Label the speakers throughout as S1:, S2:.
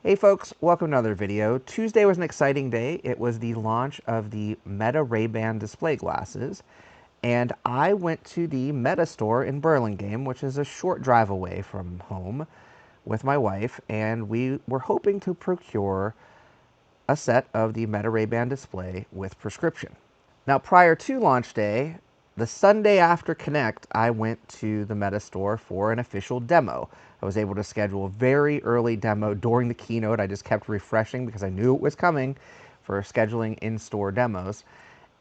S1: Hey folks, welcome to another video. Tuesday was an exciting day. It was the launch of the Meta Ray-Ban display glasses, and I went to the Meta store in Burlingame, which is a short drive away from home, with my wife, and we were hoping to procure a set of the Meta Ray-Ban display with prescription. Now, prior to launch day, the Sunday after Connect, I went to the Meta store for an official demo. I was able to schedule a very early demo during the keynote. I just kept refreshing because I knew it was coming for scheduling in-store demos.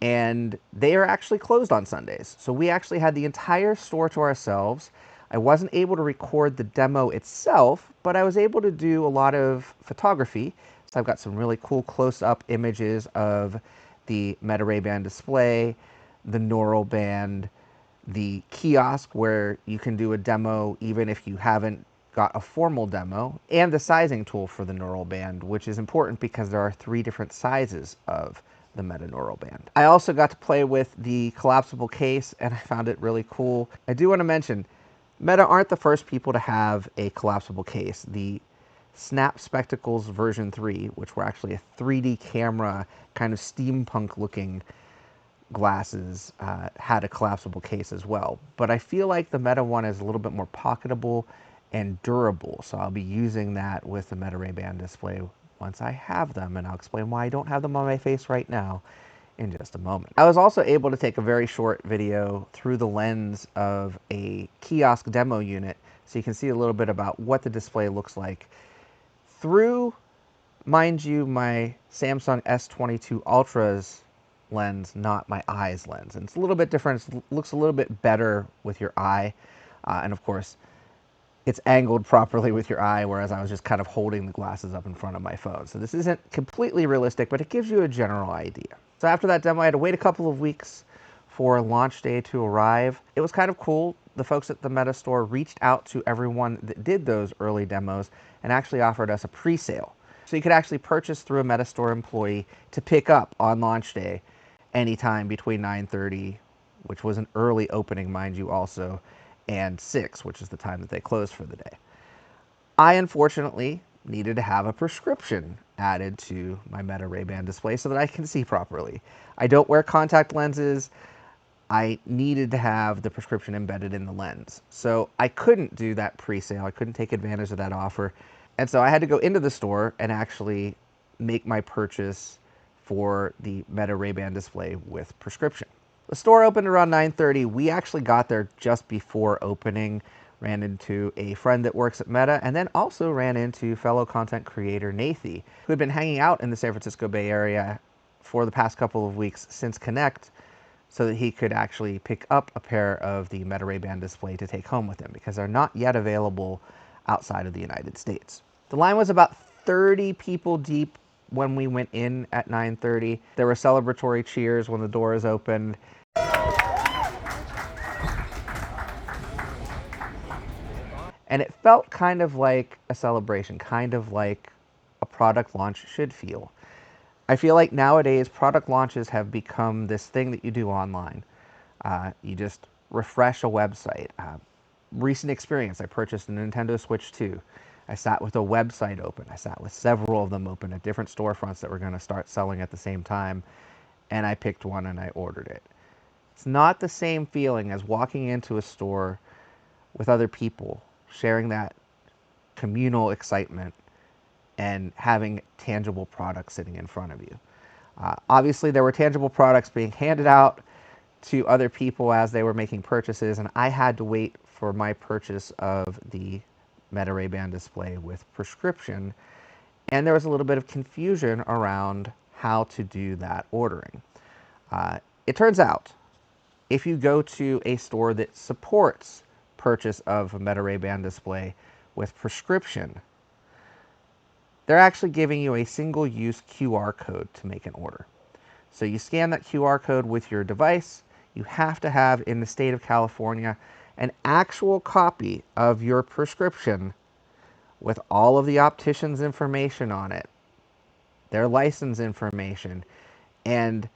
S1: And they are actually closed on Sundays. So we actually had the entire store to ourselves. I wasn't able to record the demo itself, but I was able to do a lot of photography. So I've got some really cool close-up images of the Meta Ray-Ban display, the neural band, the kiosk where you can do a demo even if you haven't got a formal demo, and the sizing tool for the neural band, which is important because there are 3 different sizes of the Meta neural band. I also got to play with the collapsible case, and I found it really cool. I do want to mention, Meta aren't the first people to have a collapsible case. The Snap Spectacles version 3, which were actually a 3D camera, kind of steampunk looking glasses, had a collapsible case as well. But I feel like the Meta one is a little bit more pocketable and durable, so I'll be using that with the Meta Ray-Ban display once I have them, and I'll explain why I don't have them on my face right now in just a moment. I was also able to take a very short video through the lens of a kiosk demo unit, so you can see a little bit about what the display looks like through, mind you, my Samsung S22 Ultra's lens, not my eye's lens. And it's a little bit different. It looks a little bit better with your eye. And of course, it's angled properly with your eye, whereas I was just kind of holding the glasses up in front of my phone. So this isn't completely realistic, but it gives you a general idea. So after that demo, I had to wait a couple of weeks for launch day to arrive. It was kind of cool. The folks at the Meta store reached out to everyone that did those early demos and actually offered us a pre-sale. So you could actually purchase through a Meta store employee to pick up on launch day anytime between 9:30, which was an early opening, mind you, also, and 6, which is the time that they closed for the day. I unfortunately needed to have a prescription added to my Meta Ray-Ban display so that I can see properly. I don't wear contact lenses. I needed to have the prescription embedded in the lens. So I couldn't do that pre-sale. I couldn't take advantage of that offer. And so I had to go into the store and actually make my purchase for the Meta Ray-Ban display with prescription. The store opened around 9:30. We actually got there just before opening, ran into a friend that works at Meta, and then also ran into fellow content creator Nathi, who had been hanging out in the San Francisco Bay Area for the past couple of weeks since Connect, so that he could actually pick up a pair of the Meta Ray-Ban display to take home with him, because they're not yet available outside of the United States. The line was about 30 people deep when we went in at 9:30. There were celebratory cheers when the doors opened. And it felt kind of like a celebration, kind of like a product launch should feel. I feel like nowadays product launches have become this thing that you do online. You just refresh a website. Recent experience, I purchased a Nintendo Switch 2. I sat with a website open. I sat with several of them open at different storefronts that were going to start selling at the same time, and I picked one and I ordered it. It's not the same feeling as walking into a store with other people, sharing that communal excitement and having tangible products sitting in front of you. Obviously, there were tangible products being handed out to other people as they were making purchases, and I had to wait for my purchase of the Meta Ray-Ban display with prescription, and there was a little bit of confusion around how to do that ordering. It turns out, if you go to a store that supports purchase of a Meta Ray-Ban display with prescription, they're actually giving you a single-use QR code to make an order. So you scan that QR code with your device. You have to have, in the state of California, an actual copy of your prescription with all of the optician's information on it, their license information, and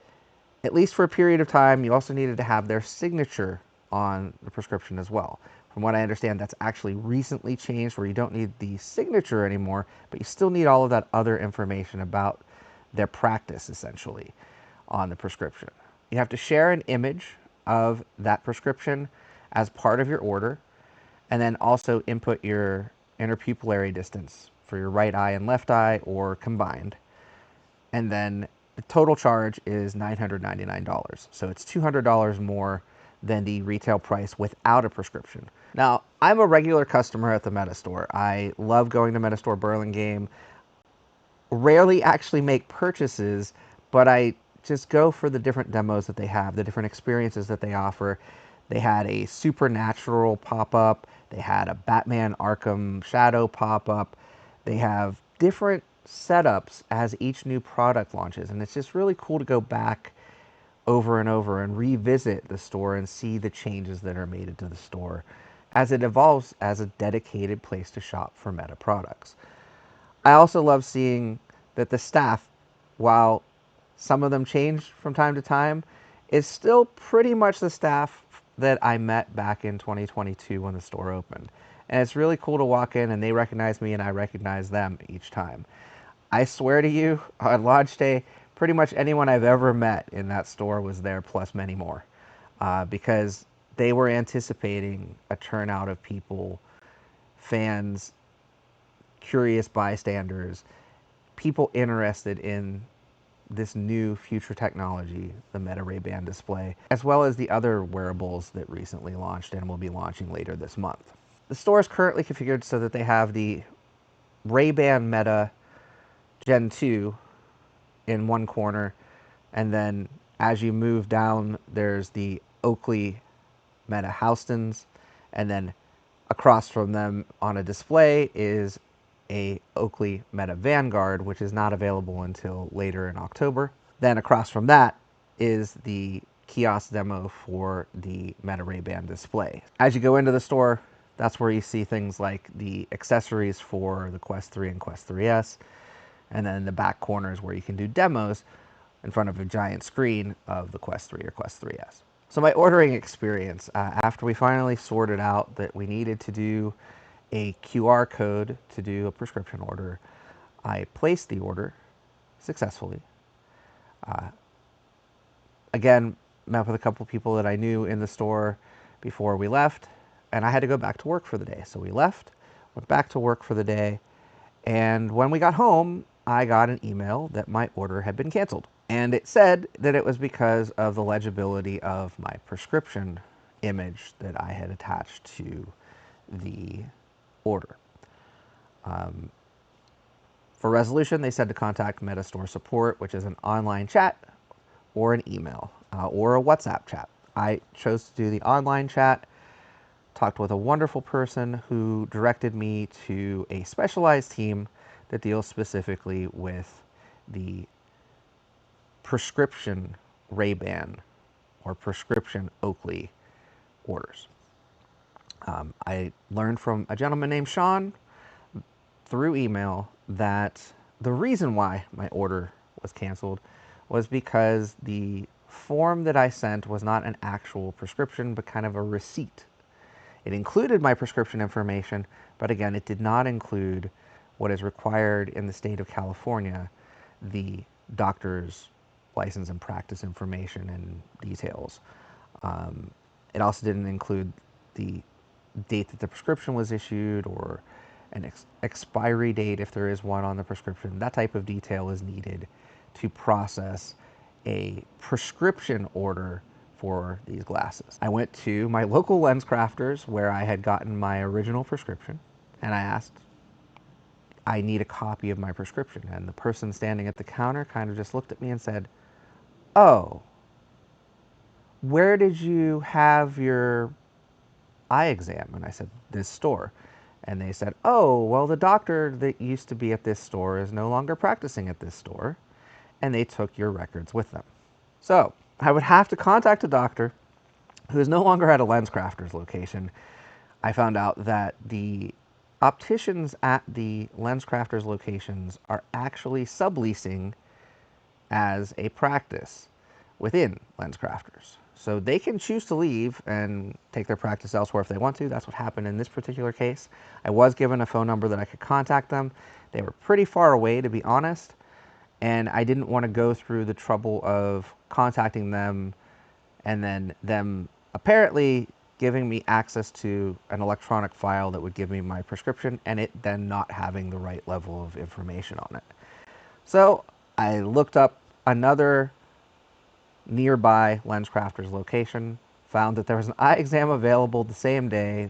S1: at least for a period of time, you also needed to have their signature on the prescription as well. From what I understand, that's actually recently changed where you don't need the signature anymore, but you still need all of that other information about their practice, essentially, on the prescription. You have to share an image of that prescription as part of your order, and then also input your interpupillary distance for your right eye and left eye or combined. And then the total charge is $999. So it's $200 more than the retail price without a prescription. Now, I'm a regular customer at the Meta Store. I love going to Meta Store Burlingame. Rarely actually make purchases, but I just go for the different demos that they have, the different experiences that they offer. They had a Supernatural pop-up. They had a Batman Arkham Shadow pop-up. They have different setups as each new product launches, and it's just really cool to go back over and over and revisit the store and see the changes that are made into the store as it evolves as a dedicated place to shop for Meta products. I also love seeing that the staff, while some of them change from time to time, is still pretty much the staff that I met back in 2022 when the store opened. And it's really cool to walk in and they recognize me and I recognize them each time. I swear to you, on launch day, pretty much anyone I've ever met in that store was there, plus many more, because they were anticipating a turnout of people, fans, curious bystanders, people interested in this new future technology, the Meta Ray-Ban display, as well as the other wearables that recently launched and will be launching later this month. The store is currently configured so that they have the Ray-Ban Meta Gen 2 in one corner, and then as you move down, there's the Oakley Meta Houstons, and then across from them on a display is a Oakley Meta Vanguard, which is not available until later in October. Then across from that is the kiosk demo for the Meta Ray-Ban display. As you go into the store, that's where you see things like the accessories for the Quest 3 and Quest 3S, and then in the back corners where you can do demos in front of a giant screen of the Quest 3 or Quest 3S. So my ordering experience, after we finally sorted out that we needed to do a QR code to do a prescription order, I placed the order successfully. Again, met with a couple people that I knew in the store before we left, and I had to go back to work for the day. So we left, went back to work for the day, and when we got home, I got an email that my order had been canceled. And it said that it was because of the legibility of my prescription image that I had attached to the order. For resolution, they said to contact Meta Store Support, which is an online chat or an email or a WhatsApp chat. I chose to do the online chat, talked with a wonderful person who directed me to a specialized team that deals specifically with the prescription Ray-Ban or prescription Oakley orders. I learned from a gentleman named Sean through email that the reason why my order was canceled was because the form that I sent was not an actual prescription, but kind of a receipt. It included my prescription information, but again, it did not include what is required in the state of California, the doctor's license and practice information and details. It also didn't include the date that the prescription was issued or an expiry date if there is one on the prescription. That type of detail is needed to process a prescription order for these glasses. I went to my local lens crafters where I had gotten my original prescription, and I asked, I need a copy of my prescription. And the person standing at the counter kind of just looked at me and said, oh, where did you have your eye exam? And I said, this store. And they said, oh, well, the doctor that used to be at this store is no longer practicing at this store. And they took your records with them. So I would have to contact a doctor who is no longer at a LensCrafters location. I found out that the opticians at the LensCrafters locations are actually subleasing as a practice within LensCrafters. So they can choose to leave and take their practice elsewhere if they want to. That's what happened in this particular case. I was given a phone number that I could contact them. They were pretty far away, to be honest, and I didn't want to go through the trouble of contacting them and then them apparently giving me access to an electronic file that would give me my prescription and it then not having the right level of information on it. So I looked up another nearby LensCrafters location, found that there was an eye exam available the same day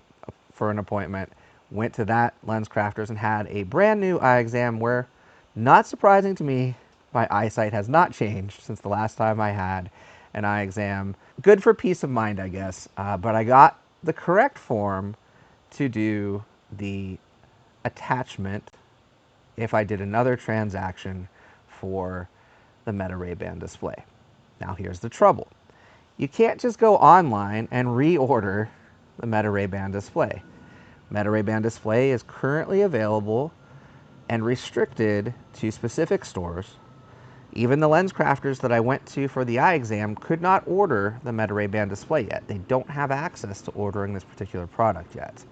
S1: for an appointment, went to that LensCrafters and had a brand new eye exam where, not surprising to me, my eyesight has not changed since the last time I had an eye exam. Good for peace of mind, I guess, but I got the correct form to do the attachment if I did another transaction for the Meta Ray-Ban display. Now here's the trouble. You can't just go online and reorder the Meta Ray-Ban display. Meta Ray-Ban display is currently available and restricted to specific stores. Even the lens crafters that I went to for the eye exam could not order the Meta Ray-Ban display yet. They don't have access to ordering this particular product yet.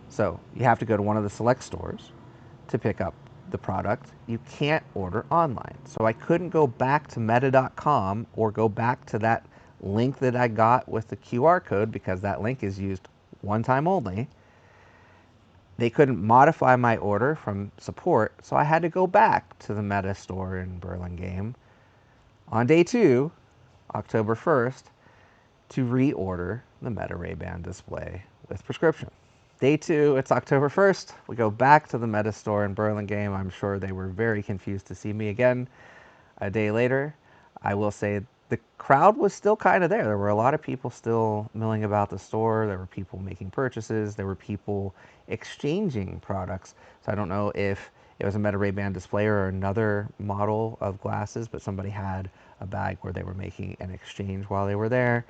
S1: So you have to go to one of the select stores to pick up the product. You can't order online. So I couldn't go back to meta.com or go back to that link that I got with the QR code because that link is used one time only. They couldn't modify my order from support, so I had to go back to the Meta store in Burlingame on day 2, October 1st, to reorder the Meta Ray-Ban display with prescription. Day 2, it's October 1st. We go back to the Meta store in Burlingame. I'm sure they were very confused to see me again. A day later, I will say the crowd was still kind of there. There were a lot of people still milling about the store. There were people making purchases. There were people exchanging products. So I don't know if it was a Meta Ray-Ban display or another model of glasses, but somebody had a bag where they were making an exchange while they were there.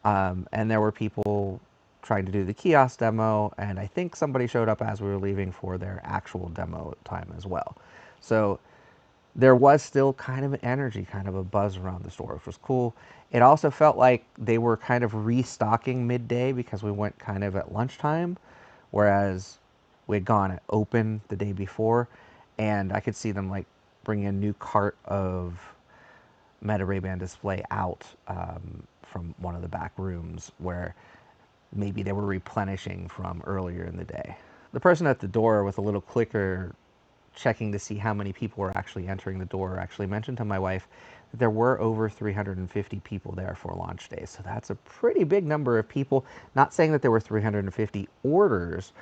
S1: And there were people trying to do the kiosk demo, and I think somebody showed up as we were leaving for their actual demo time as well. So there was still kind of an energy, kind of a buzz around the store, which was cool. It also felt like they were kind of restocking midday because we went kind of at lunchtime, whereas we had gone at open the day before, and I could see them like bring a new cart of Meta Ray-Ban display out from one of the back rooms where maybe they were replenishing from earlier in the day. The person at the door with a little clicker checking to see how many people were actually entering the door actually mentioned to my wife that there were over 350 people there for launch day. So that's a pretty big number of people. Not saying that there were 350 orders,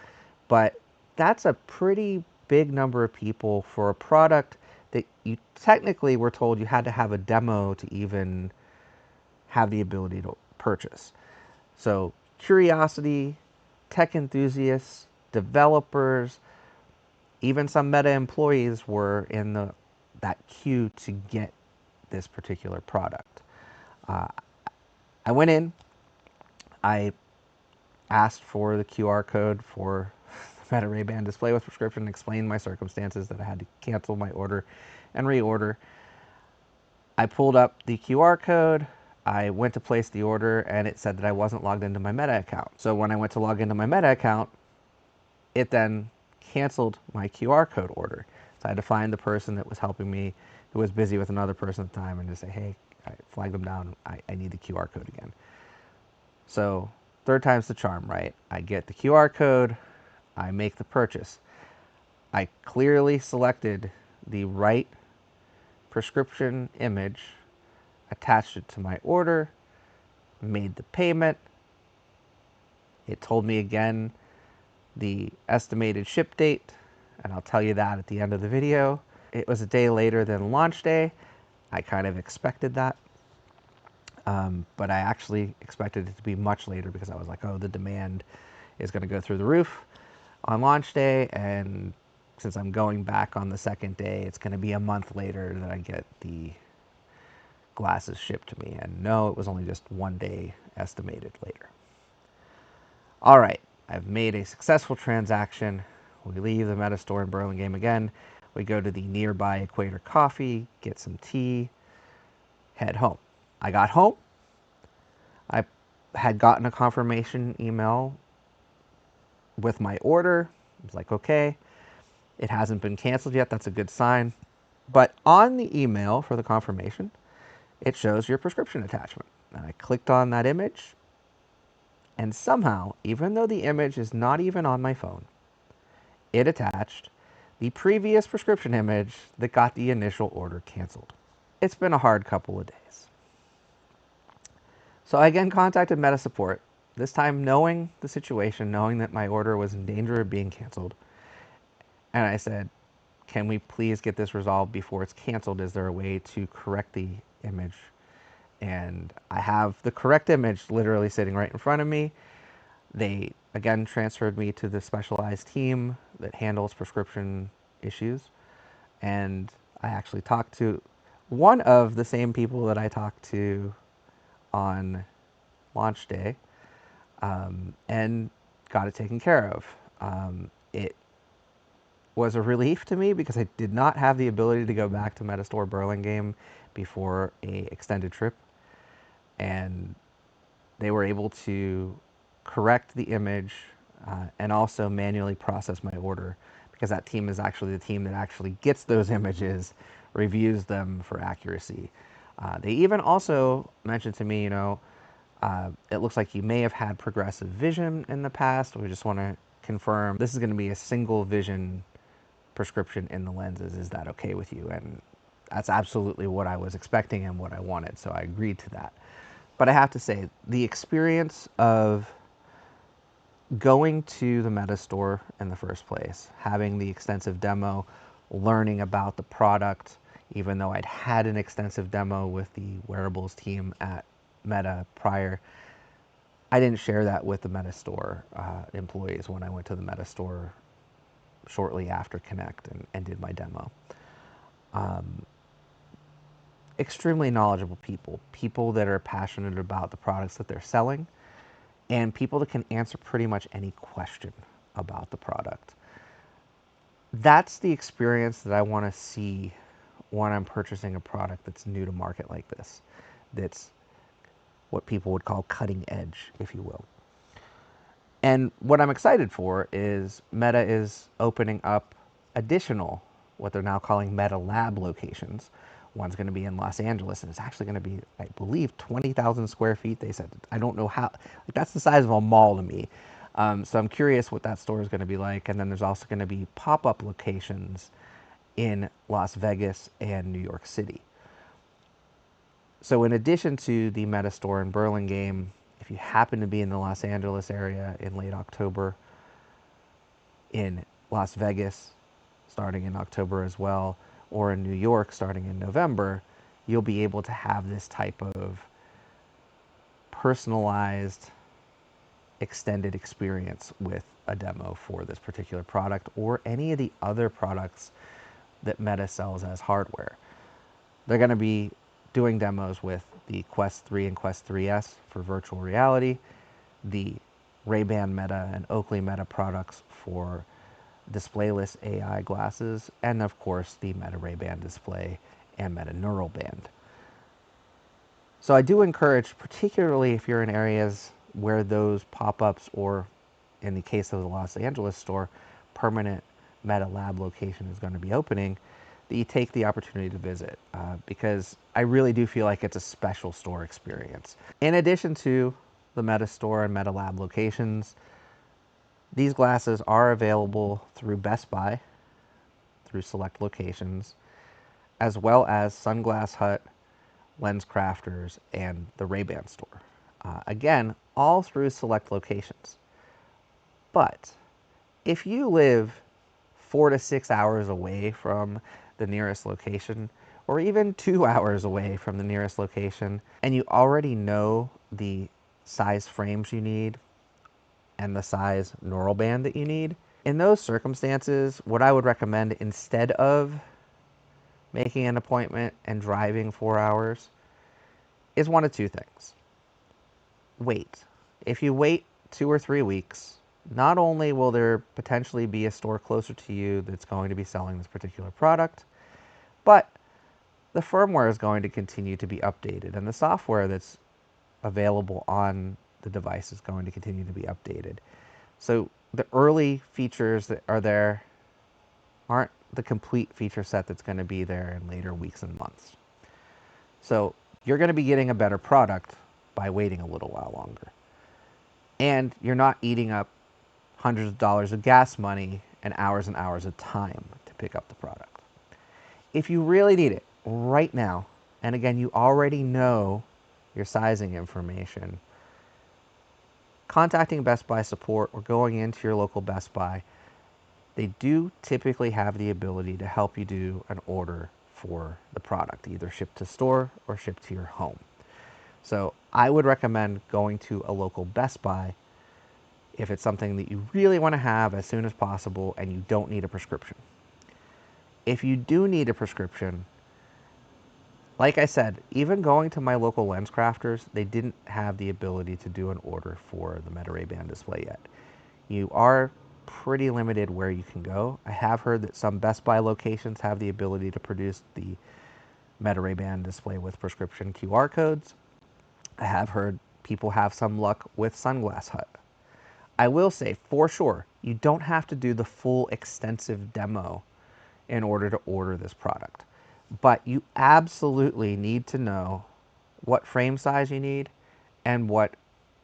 S1: but that's a pretty big number of people for a product that you technically were told you had to have a demo to even have the ability to purchase. So curiosity, tech enthusiasts, developers, even some Meta employees were in that queue to get this particular product. I went in, I asked for the QR code for the Meta Ray-Ban display with prescription, explained my circumstances that I had to cancel my order and reorder. I pulled up the QR code, I went to place the order, and it said that I wasn't logged into my Meta account. So when I went to log into my Meta account, it then canceled my QR code order. So I had to find the person that was helping me, who was busy with another person at the time, and just say, hey, I flag them down, I need the QR code again. So third time's the charm, right? I get the QR code, I make the purchase. I clearly selected the right prescription image, attached it to my order, made the payment. It told me again the estimated ship date, and I'll tell you that at the end of the video. It was a day later than launch day. I kind of expected that, but I actually expected it to be much later because I was like, oh, the demand is going to go through the roof on launch day, and since I'm going back on the second day, it's going to be a month later that I get the glasses shipped to me. And no, it was only just one day estimated later. All right, I've made a successful transaction. We leave the Meta store in Burlingame again. We go to the nearby Equator Coffee, get some tea, head home. I got home. had gotten a confirmation email with my order. I was like, okay, it hasn't been canceled yet. That's a good sign. But on the email for the confirmation, it shows your prescription attachment. And I clicked on that image, and somehow, even though the image is not even on my phone, it attached the previous prescription image that got the initial order canceled. It's been a hard couple of days. So I again contacted Meta Support, this time knowing the situation, knowing that my order was in danger of being canceled. And I said, can we please get this resolved before it's canceled? Is there a way to correct the image? And I have the correct image literally sitting right in front of me. They again transferred me to the specialized team that handles prescription issues. And I actually talked to one of the same people that I talked to on launch day, and got it taken care of. It was a relief to me because I did not have the ability to go back to Metastore Burlingame before a extended trip, and they were able to correct the image and also manually process my order, because that team is actually the team that actually gets those images, reviews them for accuracy. They even also mentioned to me, it looks like you may have had progressive vision in the past. We just want to confirm this is going to be a single vision prescription in the lenses. Is that okay with you? And that's absolutely what I was expecting and what I wanted, so I agreed to that. But I have to say, the experience of going to the Meta store in the first place, having the extensive demo, learning about the product, even though I'd had an extensive demo with the wearables team at Meta prior, I didn't share that with the Meta store employees when I went to the Meta store shortly after Connect and did my demo. Extremely knowledgeable people that are passionate about the products that they're selling, and people that can answer pretty much any question about the product. That's the experience that I want to see when I'm purchasing a product that's new to market like this, that's what people would call cutting edge, if you will. And what I'm excited for is Meta is opening up additional, what they're now calling Meta Lab locations. One's going to be in Los Angeles, and it's actually going to be, I believe, 20,000 square feet. They said, I don't know how, like, that's the size of a mall to me. So I'm curious what that store is going to be like. And then there's also going to be pop-up locations in Las Vegas and New York City. So in addition to the Meta store in Burlingame, if you happen to be in the Los Angeles area in late October, in Las Vegas starting in October as well, or in New York starting in November, you'll be able to have this type of personalized, extended experience with a demo for this particular product or any of the other products that Meta sells as hardware. They're going to be doing demos with the Quest 3 and Quest 3S for virtual reality, the Ray-Ban Meta and Oakley Meta products for displayless AI glasses, and of course the Meta Ray-Ban display and Meta Neural Band. So I do encourage, particularly if you're in areas where those pop-ups, or in the case of the Los Angeles store, permanent Meta Lab location is going to be opening, that you take the opportunity to visit, because I really do feel like it's a special store experience. In addition to the Meta store and Meta Lab locations, these glasses are available through Best Buy, through select locations, as well as Sunglass Hut, Lens Crafters, and the Ray-Ban store. Again, all through select locations. But if you live 4 to 6 hours away from the nearest location, or even 2 hours away from the nearest location, and you already know the size frames you need and the size neural band that you need, in those circumstances, what I would recommend, instead of making an appointment and driving 4 hours, is one of two things. Wait. If you wait 2 or 3 weeks, not only will there potentially be a store closer to you that's going to be selling this particular product, but the firmware is going to continue to be updated, and the software that's available on the device is going to continue to be updated. So the early features that are there aren't the complete feature set that's going to be there in later weeks and months. So you're going to be getting a better product by waiting a little while longer. And you're not eating up hundreds of dollars of gas money and hours of time to pick up the product. If you really need it right now, and again, you already know your sizing information, contacting Best Buy support or going into your local Best Buy, they do typically have the ability to help you do an order for the product, either shipped to store or shipped to your home. So I would recommend going to a local Best Buy if it's something that you really want to have as soon as possible and you don't need a prescription. If you do need a prescription, like I said, even going to my local lens crafters, they didn't have the ability to do an order for the Meta Ray-Ban display yet. You are pretty limited where you can go. I have heard that some Best Buy locations have the ability to produce the Meta Ray-Ban display with prescription QR codes. I have heard people have some luck with Sunglass Hut. I will say, for sure, you don't have to do the full extensive demo in order to order this product. But you absolutely need to know what frame size you need and what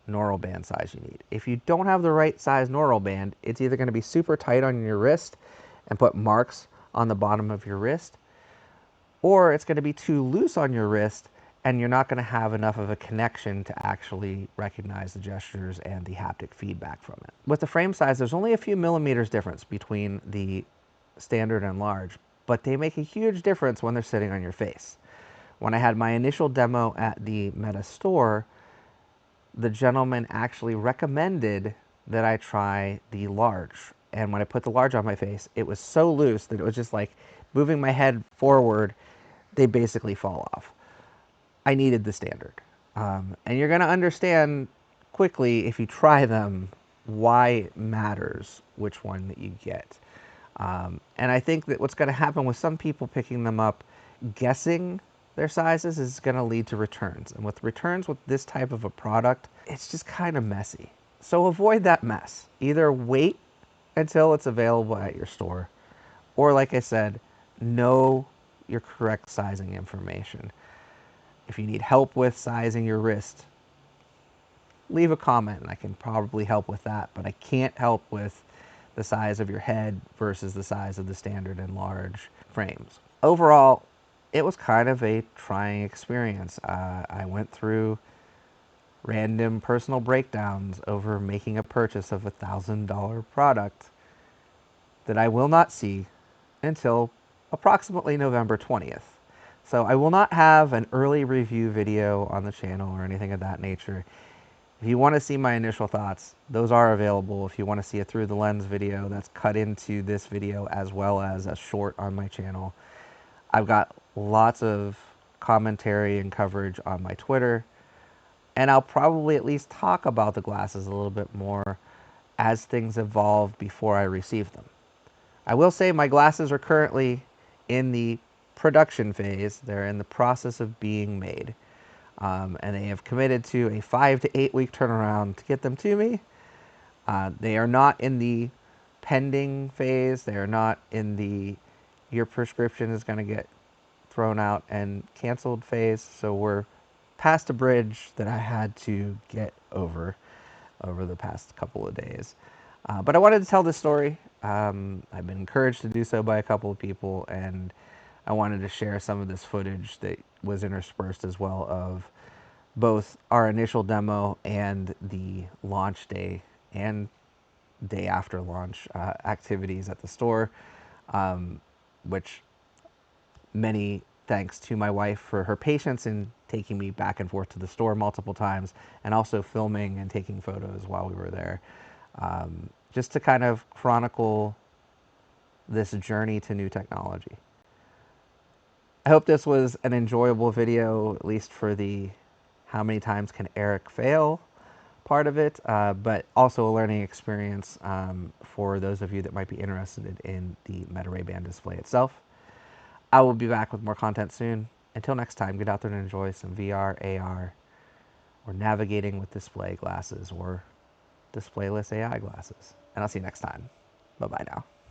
S1: neural band size you need. If you don't have the right size neural band, it's either going to be super tight on your wrist and put marks on the bottom of your wrist, or it's going to be too loose on your wrist and you're not going to have enough of a connection to actually recognize the gestures and the haptic feedback from it. With the frame size, there's only a few millimeters difference between the standard and large, but they make a huge difference when they're sitting on your face. When I had my initial demo at the Meta store, the gentleman actually recommended that I try the large. And when I put the large on my face, it was so loose that it was just like moving my head forward, they basically fall off. I needed the standard. And you're going to understand quickly if you try them why it matters which one that you get. And I think that what's going to happen with some people picking them up, guessing their sizes, is going to lead to returns. And with returns with this type of a product, it's just kind of messy. So avoid that mess. Either wait until it's available at your store, or like I said, know your correct sizing information. If you need help with sizing your wrist, leave a comment and I can probably help with that, but I can't help with the size of your head versus the size of the standard and large frames. Overall, it was kind of a trying experience. I went through random personal breakdowns over making a purchase of $1,000 product that I will not see until approximately November 20th. So I will not have an early review video on the channel or anything of that nature. If you want to see my initial thoughts, those are available. If you want to see a through the lens video that's cut into this video, as well as a short on my channel. I've got lots of commentary and coverage on my Twitter, and I'll probably at least talk about the glasses a little bit more as things evolve before I receive them. I will say my glasses are currently in the production phase. They're in the process of being made. And they have committed to a 5 to 8 week turnaround to get them to me. They are not in the pending phase. They are not in the your prescription is going to get thrown out and canceled phase. So we're past a bridge that I had to get over the past couple of days. But I wanted to tell this story. I've been encouraged to do so by a couple of people, and I wanted to share some of this footage that was interspersed as well of both our initial demo and the launch day and day after launch activities at the store, which many thanks to my wife for her patience in taking me back and forth to the store multiple times and also filming and taking photos while we were there, just to kind of chronicle this journey to new technology. I hope this was an enjoyable video, at least for the how many times can Eric fail part of it, but also a learning experience for those of you that might be interested in the Meta Ray-Ban display itself. I will be back with more content soon. Until next time, get out there and enjoy some VR, AR, or navigating with display glasses or displayless AI glasses. And I'll see you next time. Bye bye now.